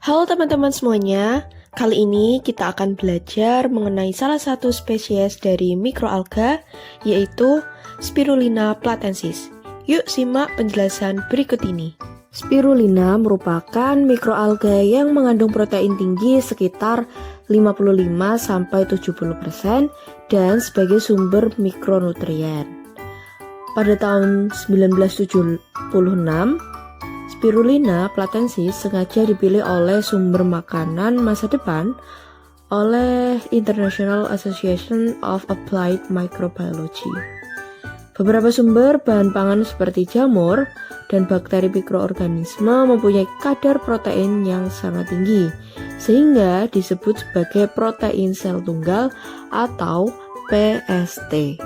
Halo teman-teman semuanya, kali ini kita akan belajar mengenai salah satu spesies dari mikroalga, yaitu Spirulina platensis. Yuk simak penjelasan berikut ini. Spirulina merupakan mikroalga yang mengandung protein tinggi sekitar 55-70% dan sebagai sumber mikronutrien. Pada tahun 1976, Spirulina platensis sengaja dipilih oleh sumber makanan masa depan oleh International Association of Applied Microbiology. Beberapa sumber bahan pangan seperti jamur dan bakteri mikroorganisme mempunyai kadar protein yang sangat tinggi, sehingga disebut sebagai protein sel tunggal atau PST.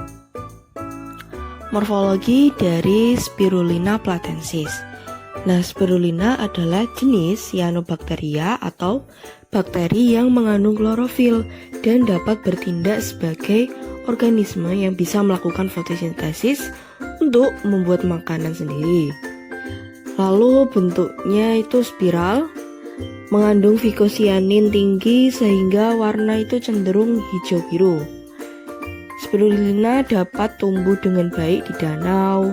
Morfologi dari Spirulina platensis. Nah, Spirulina adalah jenis Cyanobacteria atau bakteri yang mengandung klorofil dan dapat bertindak sebagai organisme yang bisa melakukan fotosintesis untuk membuat makanan sendiri. Lalu bentuknya itu spiral, mengandung vicocyanin tinggi sehingga warna itu cenderung hijau biru. Spirulina dapat tumbuh dengan baik di danau,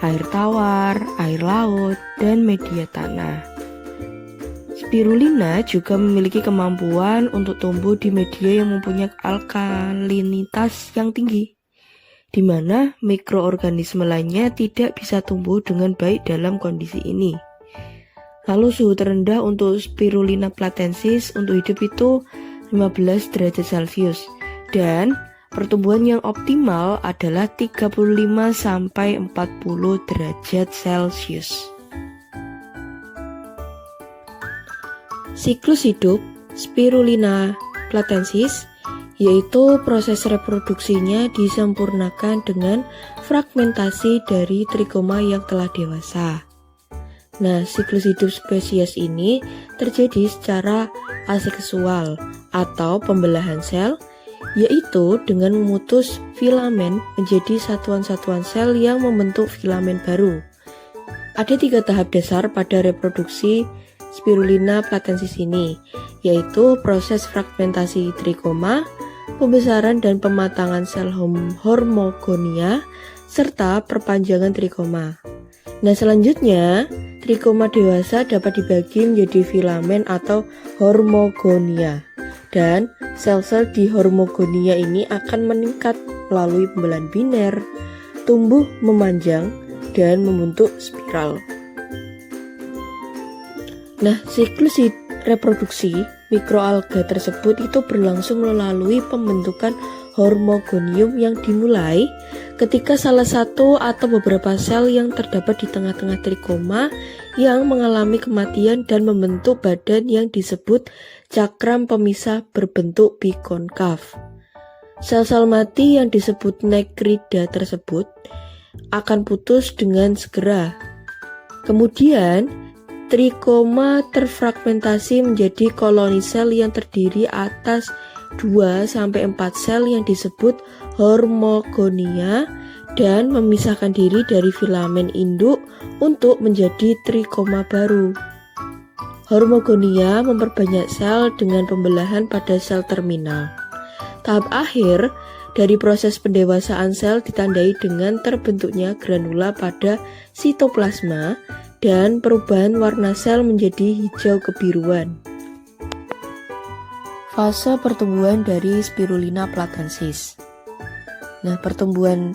air tawar, air laut, dan media tanah. Spirulina juga memiliki kemampuan untuk tumbuh di media yang mempunyai alkalinitas yang tinggi, di mana mikroorganisme lainnya tidak bisa tumbuh dengan baik dalam kondisi ini. Lalu suhu terendah untuk Spirulina platensis untuk hidup itu 15 derajat Celcius, dan pertumbuhan yang optimal adalah 35-40 derajat Celcius. Siklus hidup Spirulina platensis yaitu proses reproduksinya disempurnakan dengan fragmentasi dari trikoma yang telah dewasa. Nah, siklus hidup spesies ini terjadi secara aseksual atau pembelahan sel, yaitu dengan memutus filamen menjadi satuan-satuan sel yang membentuk filamen baru. Ada 3 tahap dasar pada reproduksi Spirulina platensis ini, yaitu proses fragmentasi trikoma, pembesaran dan pematangan sel hormogonia, serta perpanjangan trikoma. Nah, selanjutnya, trikoma dewasa dapat dibagi menjadi filamen atau hormogonia. Dan sel-sel di hormogonia ini akan meningkat melalui pembelahan biner, tumbuh memanjang, dan membentuk spiral. Nah, siklus reproduksi mikroalga tersebut itu berlangsung melalui pembentukan hormogonium yang dimulai ketika salah satu atau beberapa sel yang terdapat di tengah-tengah trikoma yang mengalami kematian dan membentuk badan yang disebut cakram pemisah berbentuk bikonkav. Sel-sel mati yang disebut nekrida tersebut akan putus dengan segera. Kemudian, trikoma terfragmentasi menjadi koloni sel yang terdiri atas 2-4 sel yang disebut hormogonia dan memisahkan diri dari filamen induk untuk menjadi trikoma baru. Hormogonia memperbanyak sel dengan pembelahan pada sel terminal. Tahap akhir dari proses pendewasaan sel ditandai dengan terbentuknya granula pada sitoplasma dan perubahan warna sel menjadi hijau kebiruan. Fase pertumbuhan dari Spirulina platensis. Nah, pertumbuhan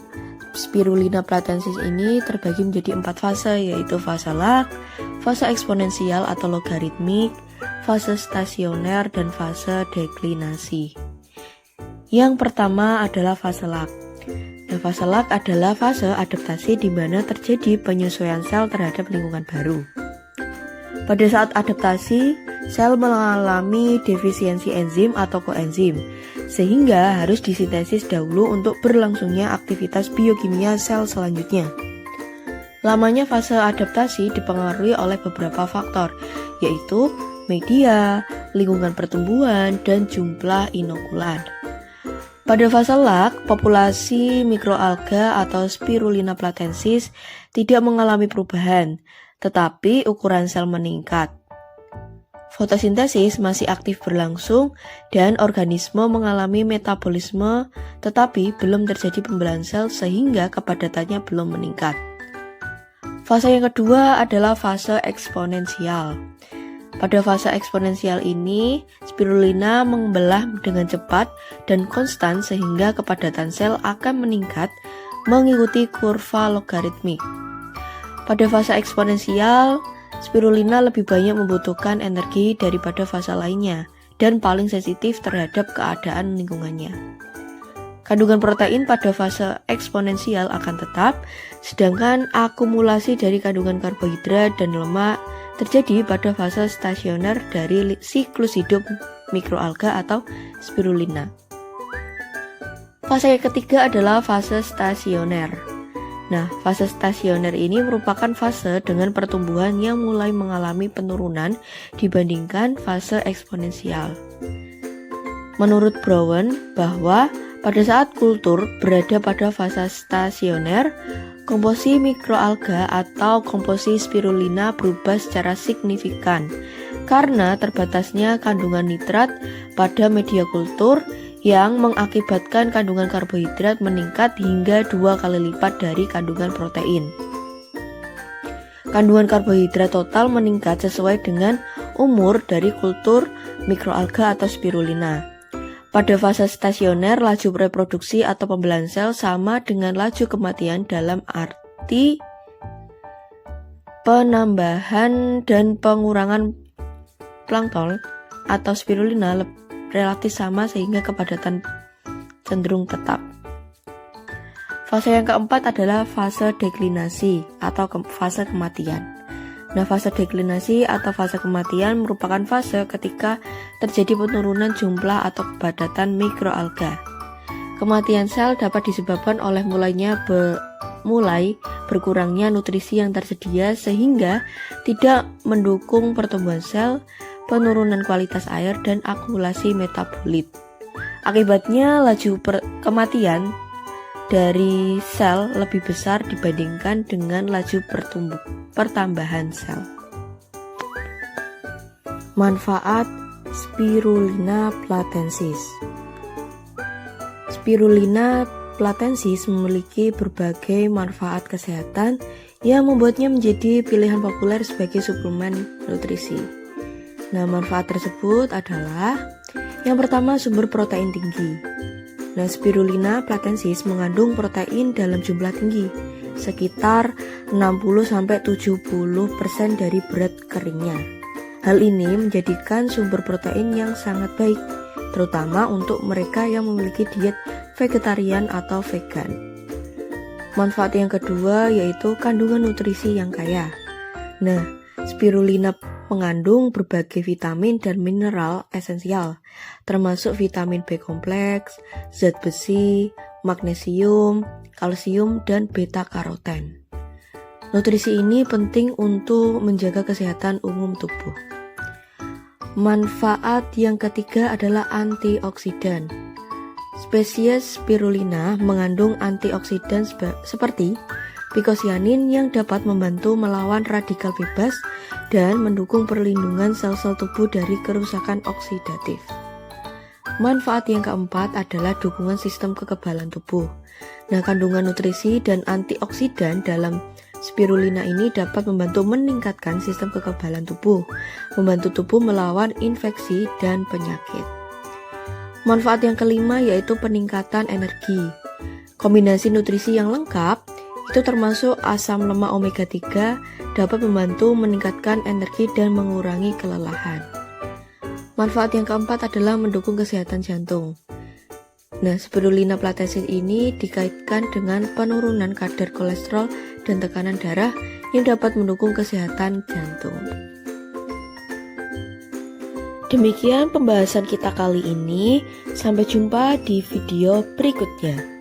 Spirulina platensis ini terbagi menjadi 4 fase, yaitu fase lag, fase eksponensial atau logaritmik, fase stasioner, dan fase deklinasi. Yang pertama adalah fase lag. Nah, fase lag adalah fase adaptasi di mana terjadi penyesuaian sel terhadap lingkungan baru. Pada saat adaptasi, sel mengalami defisiensi enzim atau koenzim, sehingga harus disintesis dahulu untuk berlangsungnya aktivitas biokimia sel selanjutnya. Lamanya fase adaptasi dipengaruhi oleh beberapa faktor, yaitu media, lingkungan pertumbuhan, dan jumlah inokulan. Pada fase lag, populasi mikroalga atau Spirulina platensis tidak mengalami perubahan, tetapi ukuran sel meningkat. Fotosintesis masih aktif berlangsung dan organisme mengalami metabolisme tetapi belum terjadi pembelahan sel sehingga kepadatannya belum meningkat. Fase yang kedua adalah fase eksponensial. Pada fase eksponensial ini, spirulina membelah dengan cepat dan konstan sehingga kepadatan sel akan meningkat mengikuti kurva logaritmik. Pada fase eksponensial, spirulina lebih banyak membutuhkan energi daripada fase lainnya dan paling sensitif terhadap keadaan lingkungannya. Kandungan protein pada fase eksponensial akan tetap, sedangkan akumulasi dari kandungan karbohidrat dan lemak terjadi pada fase stasioner dari siklus hidup mikroalga atau spirulina. Fase yang ketiga adalah fase stasioner. Nah, fase stasioner ini merupakan fase dengan pertumbuhan yang mulai mengalami penurunan dibandingkan fase eksponensial. Menurut Brown, bahwa pada saat kultur berada pada fase stasioner, komposisi mikroalga atau komposisi spirulina berubah secara signifikan karena terbatasnya kandungan nitrat pada media kultur yang mengakibatkan kandungan karbohidrat meningkat hingga 2 kali lipat dari kandungan protein. Kandungan karbohidrat total meningkat sesuai dengan umur dari kultur mikroalga atau spirulina. Pada fase stasioner, laju reproduksi atau pembelahan sel sama dengan laju kematian dalam arti penambahan dan pengurangan plankton atau spirulina relatif sama sehingga kepadatan cenderung tetap. Fase yang keempat adalah fase deklinasi atau fase kematian. Nah, fase deklinasi atau fase kematian merupakan fase ketika terjadi penurunan jumlah atau kepadatan mikroalga. Kematian sel dapat disebabkan oleh mulai berkurangnya nutrisi yang tersedia sehingga tidak mendukung pertumbuhan sel, penurunan kualitas air, dan akumulasi metabolit. Akibatnya, laju kematian dari sel lebih besar dibandingkan dengan laju pertambahan sel. Manfaat Spirulina platensis. Spirulina platensis memiliki berbagai manfaat kesehatan yang membuatnya menjadi pilihan populer sebagai suplemen nutrisi. Nah, manfaat tersebut adalah yang pertama, sumber protein tinggi. Nah, spirulina platensis mengandung protein dalam jumlah tinggi, sekitar 60-70% dari berat keringnya. Hal ini menjadikan sumber protein yang sangat baik, terutama untuk mereka yang memiliki diet vegetarian atau vegan. Manfaat yang kedua yaitu kandungan nutrisi yang kaya. Nah, spirulina mengandung berbagai vitamin dan mineral esensial, termasuk vitamin B kompleks, zat besi, magnesium, kalsium, dan beta-karoten. Nutrisi ini penting untuk menjaga kesehatan umum tubuh. Manfaat yang ketiga adalah antioksidan. Spesies spirulina mengandung antioksidan seperti picosanin yang dapat membantu melawan radikal bebas dan mendukung perlindungan sel-sel tubuh dari kerusakan oksidatif. Manfaat yang keempat adalah dukungan sistem kekebalan tubuh. Nah, kandungan nutrisi dan antioksidan dalam spirulina ini dapat membantu meningkatkan sistem kekebalan tubuh, membantu tubuh melawan infeksi dan penyakit. Manfaat yang kelima yaitu peningkatan energi. Kombinasi nutrisi yang lengkap itu termasuk asam lemak omega 3 dapat membantu meningkatkan energi dan mengurangi kelelahan. Manfaat yang keempat adalah mendukung kesehatan jantung. Nah, spirulina platensis ini dikaitkan dengan penurunan kadar kolesterol dan tekanan darah yang dapat mendukung kesehatan jantung. Demikian pembahasan kita kali ini. Sampai jumpa di video berikutnya.